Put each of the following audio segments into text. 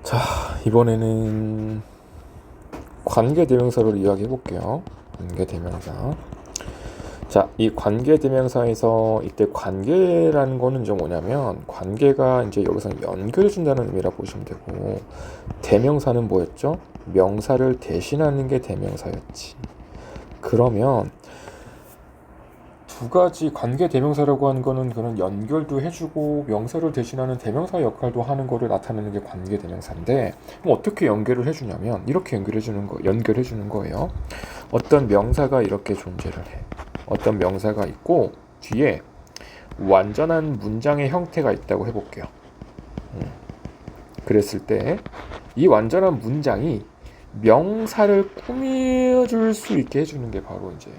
자, 이번에는 관계대명사를 이야기해 볼게요. 관계대명사. 자, 이 관계대명사에서 이때 관계라는 거는 좀 뭐냐면 관계가 이제 여기서 연결해 준다는 의미라 보시면 되고, 대명사는 뭐였죠? 명사를 대신하는 게 대명사였지. 그러면 두 가지 관계 대명사라고 하는 거는 그런 연결도 해주고 명사를 대신하는 대명사 역할도 하는 거를 나타내는 게 관계 대명사인데, 그럼 어떻게 연결을 해주냐면 이렇게 연결해 주는 거예요. 어떤 명사가 이렇게 존재를 해. 어떤 명사가 있고 뒤에 완전한 문장의 형태가 있다고 해볼게요. 그랬을 때 이 완전한 문장이 명사를 꾸며줄 수 있게 해주는 게 바로 이제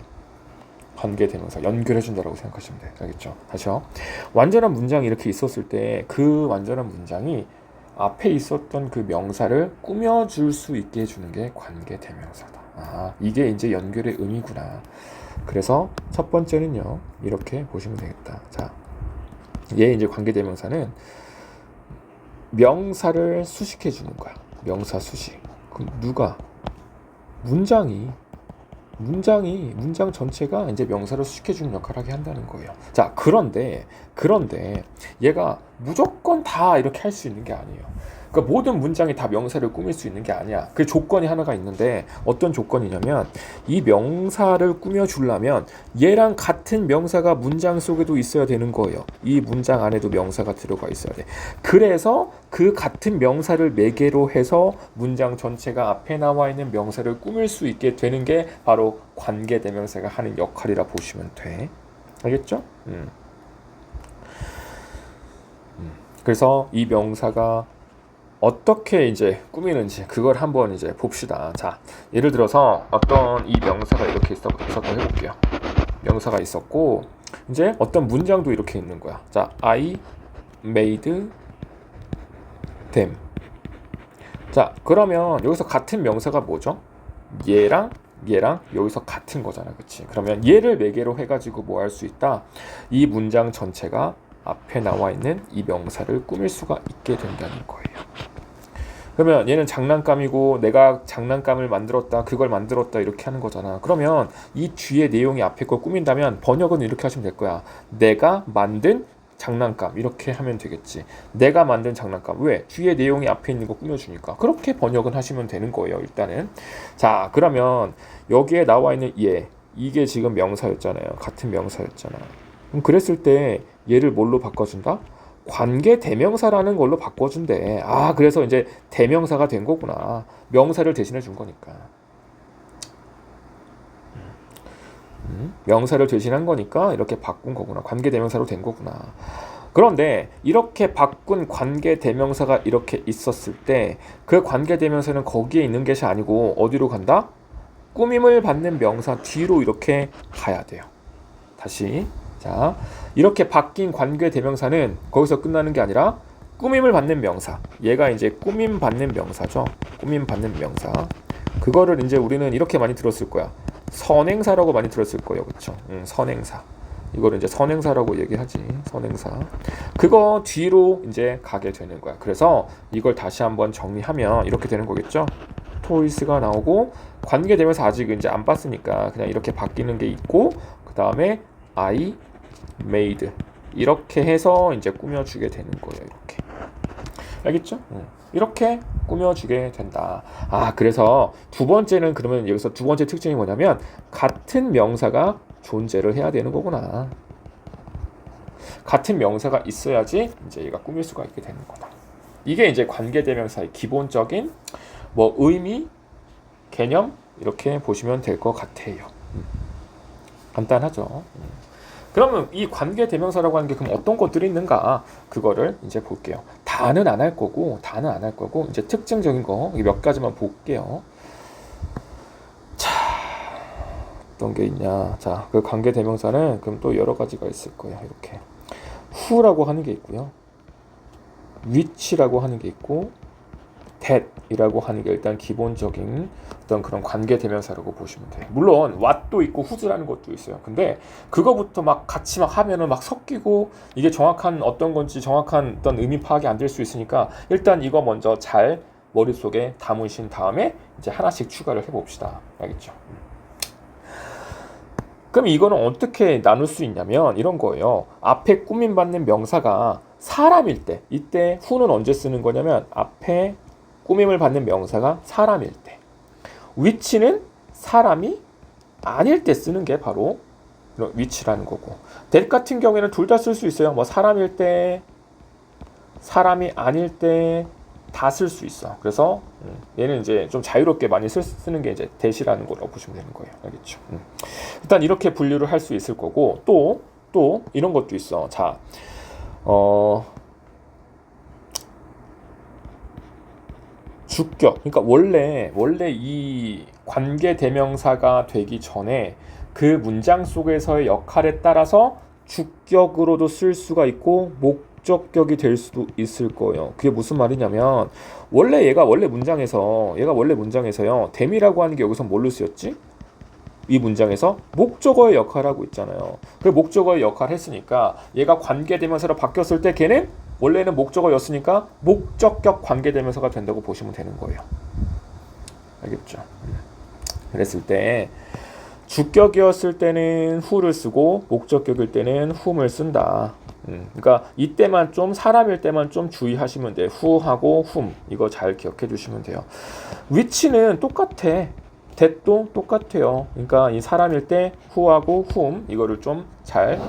관계대명사, 연결해준다라고 생각하시면 돼요. 알겠죠? 다시요. 완전한 문장이 이렇게 있었을 때 그 완전한 문장이 앞에 있었던 그 명사를 꾸며줄 수 있게 해주는 게 관계대명사다. 아, 이게 이제 연결의 의미구나. 그래서 첫 번째는요, 이렇게 보시면 되겠다. 자, 얘 이제 관계대명사는 명사를 수식해주는 거야. 명사 수식. 그럼 누가? 문장 전체가 이제 명사를 수식해주는 역할을 하게 한다는 거예요. 자, 그런데 얘가 무조건 다 이렇게 할 수 있는 게 아니에요. 그러니까 모든 문장이 다 명사를 꾸밀 수 있는 게 아니야. 그 조건이 하나가 있는데, 어떤 조건이냐면 이 명사를 꾸며주려면 얘랑 같은 명사가 문장 속에도 있어야 되는 거예요. 이 문장 안에도 명사가 들어가 있어야 돼. 그래서 그 같은 명사를 매개로 해서 문장 전체가 앞에 나와 있는 명사를 꾸밀 수 있게 되는 게 바로 관계대명사가 하는 역할이라 보시면 돼. 알겠죠? 그래서 이 명사가 어떻게 이제 꾸미는지 그걸 한번 이제 봅시다. 자, 예를 들어서 어떤 이 명사가 이렇게 있었다고 해볼게요. 명사가 있었고 이제 어떤 문장도 이렇게 있는 거야. 자, I made them. 자, 그러면 여기서 같은 명사가 뭐죠? 얘랑 여기서 같은 거잖아, 그치? 그러면 얘를 매개로 해가지고 뭐 할 수 있다? 이 문장 전체가 앞에 나와 있는 이 명사를 꾸밀 수가 있게 된다는 거예요. 그러면 얘는 장난감이고 내가 장난감을 만들었다, 그걸 만들었다 이렇게 하는 거잖아. 그러면 이 뒤에 내용이 앞에 걸 꾸민다면 번역은 이렇게 하시면 될 거야. 내가 만든 장난감 이렇게 하면 되겠지. 내가 만든 장난감. 왜? 뒤에 내용이 앞에 있는 거 꾸며주니까. 그렇게 번역은 하시면 되는 거예요, 일단은. 자, 그러면 여기에 나와 있는 이게 지금 명사였잖아요. 같은 명사였잖아. 그럼 그랬을 때 얘를 뭘로 바꿔준다? 관계 대명사라는 걸로 바꿔준대. 아, 그래서 이제 대명사가 된 거구나. 명사를 대신해 준 거니까. 명사를 대신한 거니까 이렇게 바꾼 거구나. 관계 대명사로 된 거구나. 그런데 이렇게 바꾼 관계 대명사가 이렇게 있었을 때 그 관계 대명사는 거기에 있는 것이 아니고 어디로 간다? 꾸밈을 받는 명사 뒤로 이렇게 가야 돼요. 다시. 자, 이렇게 바뀐 관계 대명사는 거기서 끝나는 게 아니라 꾸밈을 받는 명사. 얘가 이제 꾸밈 받는 명사죠. 꾸밈 받는 명사. 그거를 이제 우리는 이렇게 많이 들었을 거야. 선행사라고 많이 들었을 거예요. 그렇죠? 선행사. 이거를 이제 선행사라고 얘기하지. 선행사. 그거 뒤로 이제 가게 되는 거야. 그래서 이걸 다시 한번 정리하면 이렇게 되는 거겠죠? 토이스가 나오고 관계 대명사 아직 이제 안 봤으니까 그냥 이렇게 바뀌는 게 있고, 그 다음에 I made 이렇게 해서 이제 꾸며주게 되는 거예요. 이렇게. 알겠죠? 이렇게 꾸며주게 된다. 아, 그래서 두 번째는 그러면 여기서 두 번째 특징이 뭐냐면 같은 명사가 존재를 해야 되는 거구나. 같은 명사가 있어야지 이제 얘가 꾸밀 수가 있게 되는 거다. 이게 이제 관계대명사의 기본적인 뭐 의미, 개념 이렇게 보시면 될 것 같아요. 간단하죠. 그러면 이 관계 대명사라고 하는 게 그럼 어떤 것들이 있는가? 그거를 이제 볼게요. 다는 안 할 거고 이제 특징적인 거 몇 가지만 볼게요. 자, 어떤 게 있냐? 자, 그 관계 대명사는 그럼 또 여러 가지가 있을 거예요. 이렇게 who라고 하는 게 있고요, which라고 하는 게 있고, that이라고 하는 게 일단 기본적인 어떤 그런 관계 대명사라고 보시면 돼요. 물론 what도 있고 who's라는 것도 있어요. 근데 그거부터 막 같이 막 하면은 막 섞이고 이게 정확한 어떤 건지 정확한 어떤 의미 파악이 안 될 수 있으니까 일단 이거 먼저 잘 머릿속에 담으신 다음에 이제 하나씩 추가를 해봅시다. 알겠죠? 그럼 이거는 어떻게 나눌 수 있냐면 이런 거예요. 앞에 꾸밈받는 명사가 사람일 때, 이때 who는 언제 쓰는 거냐면 앞에 꾸밈을 받는 명사가 사람일 때, which는 사람이 아닐 때 쓰는 게 바로 which라는 거고, that 같은 경우에는 둘 다 쓸 수 있어요. 뭐 사람일 때, 사람이 아닐 때 다 쓸 수 있어. 그래서 얘는 이제 좀 자유롭게 많이 쓰는 게 이제 that이라는 거라고 보시면 되는 거예요. 알겠죠? 일단 이렇게 분류를 할 수 있을 거고, 또 이런 것도 있어. 자, 주격. 그러니까 원래 이 관계 대명사가 되기 전에 그 문장 속에서의 역할에 따라서 주격으로도 쓸 수가 있고 목적격이 될 수도 있을 거예요. 그게 무슨 말이냐면 얘가 원래 문장에서요. 댐이라고 하는 게 여기서 뭘로 쓰였지? 이 문장에서 목적어의 역할을 하고 있잖아요. 그 목적어의 역할을 했으니까 얘가 관계대명사로 바뀌었을 때 걔는 원래는 목적어였으니까 목적격 관계대명사가 된다고 보시면 되는 거예요. 알겠죠? 그랬을 때 주격이었을 때는 who를 쓰고 목적격일 때는 whom을 쓴다. 그러니까 이때만 좀 사람일 때만 좀 주의하시면 돼요. who하고 whom 이거 잘 기억해 주시면 돼요. which는 똑같아. that도 똑같아요. 그러니까 이 사람일 때 who하고 whom 이거를 좀 잘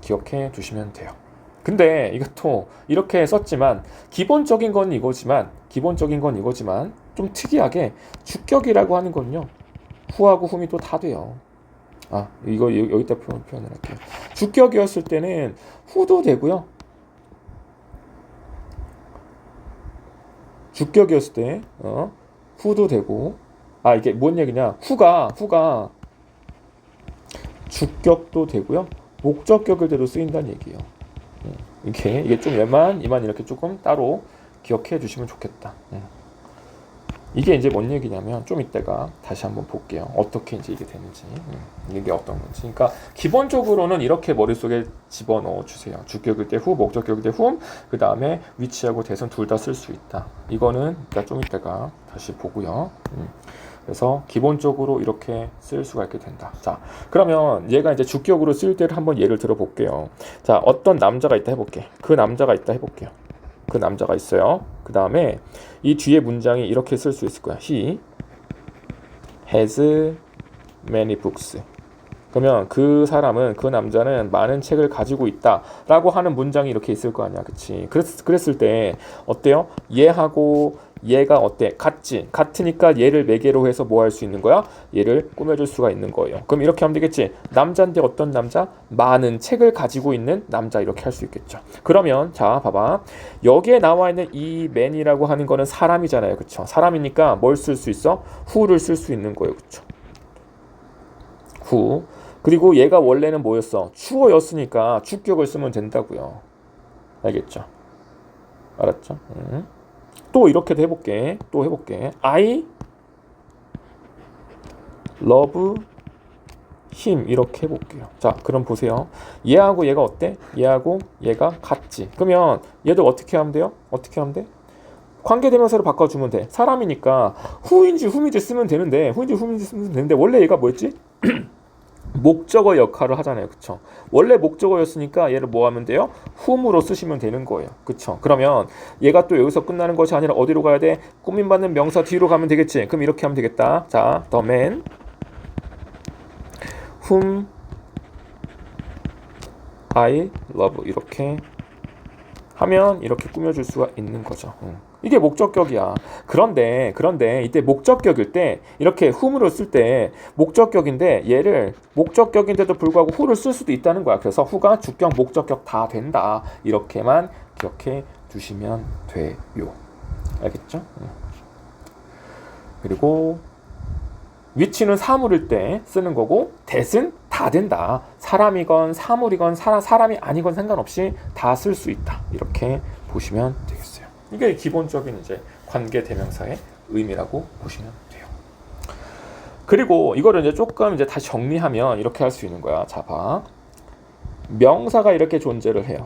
기억해 두시면 돼요. 근데 이것도 이렇게 썼지만 기본적인 건 이거지만 좀 특이하게 주격이라고 하는 건요. who하고 whom이 또 다 돼요. 이거 여기다 표현을 할게요. 주격이었을 때는 who도 되고요. 주격이었을 때 who도 되고 이게 뭔 얘기냐? who가 주격도 되고요. 목적격일 때도 쓰인다는 얘기예요. 이게 좀 이만 이렇게 조금 따로 기억해 주시면 좋겠다. 이게 이제 뭔 얘기냐면 좀 이따가 다시 한번 볼게요. 어떻게 이제 이게 되는지, 이게 어떤 건지. 그러니까 기본적으로는 이렇게 머릿속에 집어넣어 주세요. 주격일 때 who, 목적격일 때 whom, 그 다음에 which하고 that은 둘 다 쓸 수 있다. 이거는 일단 좀 이따가 다시 보고요. 그래서 기본적으로 이렇게 쓸 수가 있게 된다. 자, 그러면 얘가 이제 주격으로 쓸 때를 한번 예를 들어 볼게요. 자, 어떤 남자가 있다 해볼게. 그 남자가 있다 해볼게요. 그 남자가 있어요. 그 다음에 이 뒤에 문장이 이렇게 쓸 수 있을 거야. He has many books. 그러면 그 남자는 많은 책을 가지고 있다 라고 하는 문장이 이렇게 있을 거 아니야. 그치? 그랬을 때 어때요? 얘하고 얘가 어때? 같으니까 얘를 매개로 해서 뭐 할 수 있는 거야? 얘를 꾸며줄 수가 있는 거예요. 그럼 이렇게 하면 되겠지? 남자인데 어떤 남자? 많은 책을 가지고 있는 남자 이렇게 할 수 있겠죠. 그러면 자 봐봐. 여기에 나와 있는 이 man이라고 하는 거는 사람이잖아요. 그쵸? 사람이니까 뭘 쓸 수 있어? who를 쓸 수 있는 거예요. 그쵸? who. 그리고 얘가 원래는 뭐였어? 주어였으니까 주격을 쓰면 된다고요. 알겠죠? 알았죠? 또 이렇게도 해볼게. I love him 이렇게 해볼게요. 자, 그럼 보세요. 얘하고 얘가 어때? 얘하고 얘가 같지. 그러면 얘들 어떻게 하면 돼요? 관계대명사로 바꿔주면 돼. 사람이니까 who인지 whom인지 쓰면 되는데 원래 얘가 뭐였지? 목적어 역할을 하잖아요. 그쵸? 원래 목적어였으니까 얘를 뭐 하면 돼요? whom으로 쓰시면 되는 거예요. 그쵸? 그러면 얘가 또 여기서 끝나는 것이 아니라 어디로 가야 돼? 꾸밈받는 명사 뒤로 가면 되겠지? 그럼 이렇게 하면 되겠다. 자, the man whom I love 이렇게 하면 이렇게 꾸며줄 수가 있는 거죠. 이게 목적격이야. 그런데 이때 목적격일 때 이렇게 whom으로 쓸 때 목적격인데 얘를 목적격인데도 불구하고 who를 쓸 수도 있다는 거야. 그래서 who가 주격, 목적격 다 된다. 이렇게만 기억해 두시면 돼요. 알겠죠? 그리고 which는 사물일 때 쓰는 거고 that은 다 된다. 사람이건 사물이건 사람이 아니건 상관없이 다 쓸 수 있다. 이렇게 보시면 되겠어요. 이게 기본적인 이제 관계 대명사의 의미라고 보시면 돼요. 그리고 이거를 이제 조금 이제 다시 정리하면 이렇게 할 수 있는 거야. 자, 봐. 명사가 이렇게 존재를 해요.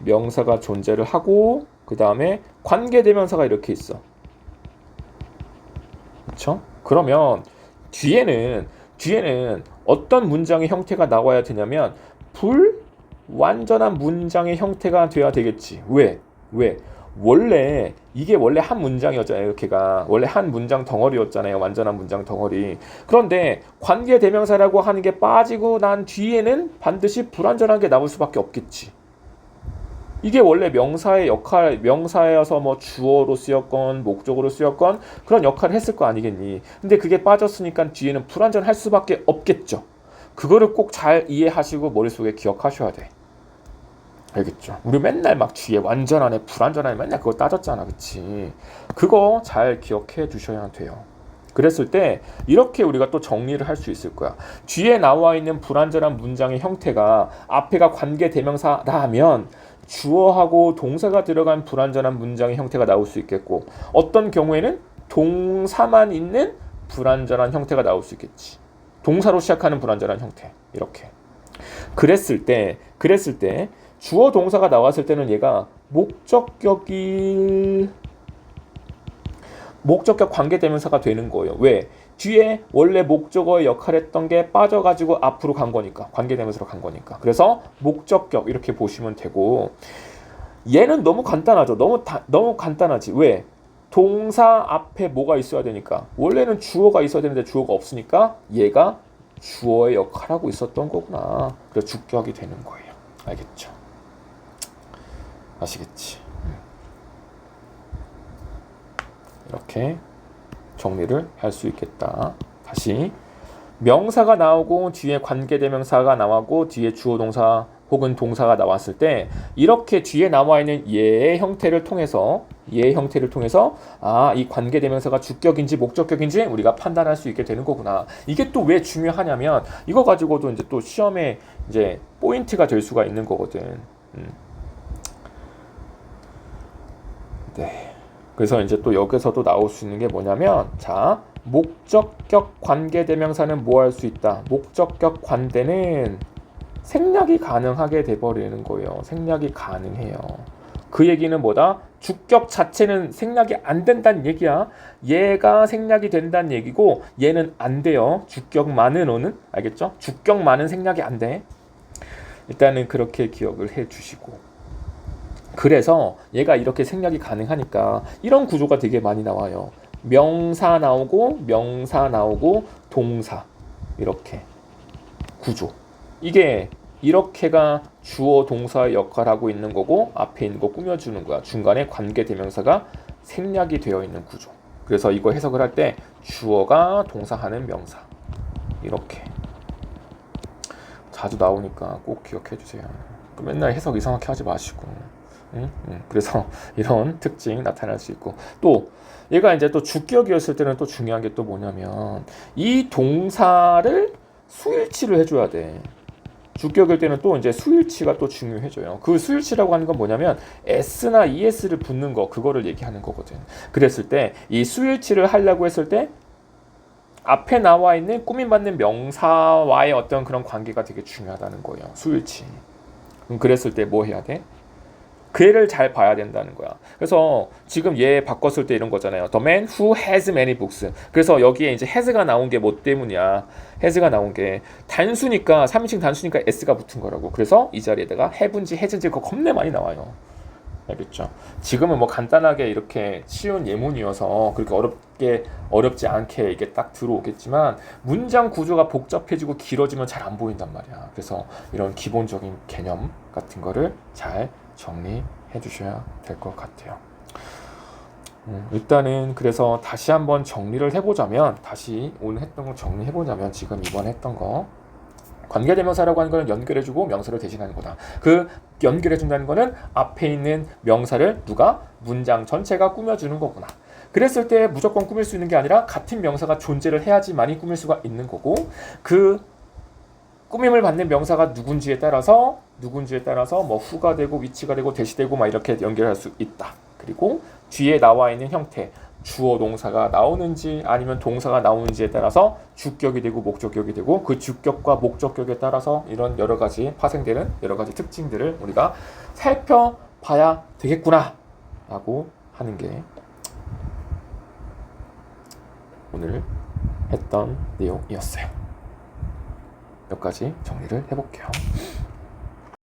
명사가 존재를 하고 그 다음에 관계 대명사가 이렇게 있어. 그쵸? 그러면 뒤에는 어떤 문장의 형태가 나와야 되냐면 불완전한 문장의 형태가 돼야 되겠지. 왜? 왜? 원래 한 문장이었잖아요. 이렇게가 원래 한 문장 덩어리였잖아요. 완전한 문장 덩어리. 그런데 관계대명사라고 하는 게 빠지고 난 뒤에는 반드시 불완전한 게 나올 수밖에 없겠지. 이게 원래 명사의 역할, 명사여서 뭐 주어로 쓰였건 목적으로 쓰였건 그런 역할을 했을 거 아니겠니. 근데 그게 빠졌으니까 뒤에는 불완전할 수밖에 없겠죠. 그거를 꼭 잘 이해하시고 머릿속에 기억하셔야 돼. 알겠죠? 우리 맨날 막 뒤에 완전하네 불완전하네 맨날 그거 따졌잖아. 그치? 그거 잘 기억해 두셔야 돼요. 그랬을 때 이렇게 우리가 또 정리를 할 수 있을 거야. 뒤에 나와 있는 불완전한 문장의 형태가 앞에가 관계대명사라면 주어하고 동사가 들어간 불완전한 문장의 형태가 나올 수 있겠고, 어떤 경우에는 동사만 있는 불완전한 형태가 나올 수 있겠지. 동사로 시작하는 불완전한 형태. 이렇게. 그랬을 때 주어 동사가 나왔을 때는 얘가 목적격 관계대명사가 되는 거예요. 왜? 뒤에 원래 목적어의 역할을 했던 게 빠져가지고 앞으로 간 거니까. 관계대명사로 간 거니까. 그래서 목적격 이렇게 보시면 되고, 얘는 너무 간단하죠. 너무 간단하지. 왜? 동사 앞에 뭐가 있어야 되니까. 원래는 주어가 있어야 되는데 주어가 없으니까 얘가 주어의 역할을 하고 있었던 거구나. 그래서 주격이 되는 거예요. 알겠죠? 아시겠지? 이렇게 정리를 할 수 있겠다. 다시 명사가 나오고 뒤에 관계대명사가 나오고 뒤에 주어 동사 혹은 동사가 나왔을 때 이렇게 뒤에 나와 있는 얘의 형태를 통해서 이 관계대명사가 주격인지 목적격인지 우리가 판단할 수 있게 되는 거구나. 이게 또 왜 중요하냐면 이거 가지고도 이제 또 시험에 이제 포인트가 될 수가 있는 거거든. 네. 그래서 이제 또 여기서도 나올 수 있는 게 뭐냐면, 자, 목적격 관계대명사는 뭐 할 수 있다. 목적격 관대는 생략이 가능하게 돼버리는 거예요. 생략이 가능해요. 그 얘기는 뭐다? 주격 자체는 생략이 안 된다는 얘기야. 얘가 생략이 된다는 얘기고 얘는 안 돼요. 주격만으로는. 알겠죠? 주격만은 생략이 안 돼. 일단은 그렇게 기억을 해 주시고, 그래서 얘가 이렇게 생략이 가능하니까 이런 구조가 되게 많이 나와요. 명사 나오고 동사, 이렇게 구조. 이게 이렇게가 주어 동사의 역할을 하고 있는 거고 앞에 있는 거 꾸며주는 거야. 중간에 관계대명사가 생략이 되어 있는 구조. 그래서 이거 해석을 할 때 주어가 동사하는 명사, 이렇게 자주 나오니까 꼭 기억해 주세요. 맨날 해석 이상하게 하지 마시고. 그래서 이런 특징이 나타날 수 있고, 또 얘가 이제 또 주격이었을 때는 또 중요한 게 또 뭐냐면 이 동사를 수일치를 해줘야 돼. 주격일 때는 또 이제 수일치가 또 중요해져요. 그 수일치라고 하는 건 뭐냐면 s나 es를 붙는 거, 그거를 얘기하는 거거든. 그랬을 때 이 수일치를 하려고 했을 때 앞에 나와 있는 꾸밈받는 명사와의 어떤 그런 관계가 되게 중요하다는 거예요. 수일치. 그랬을 때 뭐 해야 돼? 그 애를 잘 봐야 된다는 거야. 그래서 지금 얘 바꿨을 때 이런 거잖아요. The man who has many books. 그래서 여기에 이제 has가 나온 게 뭐 때문이야? has가 나온 게 단수니까, 3인칭 단수니까 s가 붙은 거라고. 그래서 이 자리에다가 have인지 has인지 그거 겁내 많이 나와요. 알겠죠? 지금은 뭐 간단하게 이렇게 쉬운 예문이어서 그렇게 어렵지 않게 이게 딱 들어오겠지만 문장 구조가 복잡해지고 길어지면 잘 안 보인단 말이야. 그래서 이런 기본적인 개념 같은 거를 잘 정리해 주셔야 될 것 같아요. 일단은 그래서 다시 한번 정리를 해보자면, 다시 오늘 했던 거 정리해보자면, 지금 이번에 했던 거 관계대명사라고 하는 거는 연결해주고 명사를 대신하는 거다. 그 연결해준다는 거는 앞에 있는 명사를 누가? 문장 전체가 꾸며주는 거구나. 그랬을 때 무조건 꾸밀 수 있는 게 아니라 같은 명사가 존재를 해야지만이 꾸밀 수가 있는 거고, 그 꾸밈을 받는 명사가 누군지에 따라서 뭐 후가 되고 위치가 되고 대시되고 막 이렇게 연결할 수 있다. 그리고 뒤에 나와 있는 형태, 주어 동사가 나오는지 아니면 동사가 나오는지에 따라서 주격이 되고 목적격이 되고, 그 주격과 목적격에 따라서 이런 여러 가지 파생되는 여러 가지 특징들을 우리가 살펴봐야 되겠구나 라고 하는 게 오늘 했던 내용이었어요. 몇 가지 정리를 해볼게요.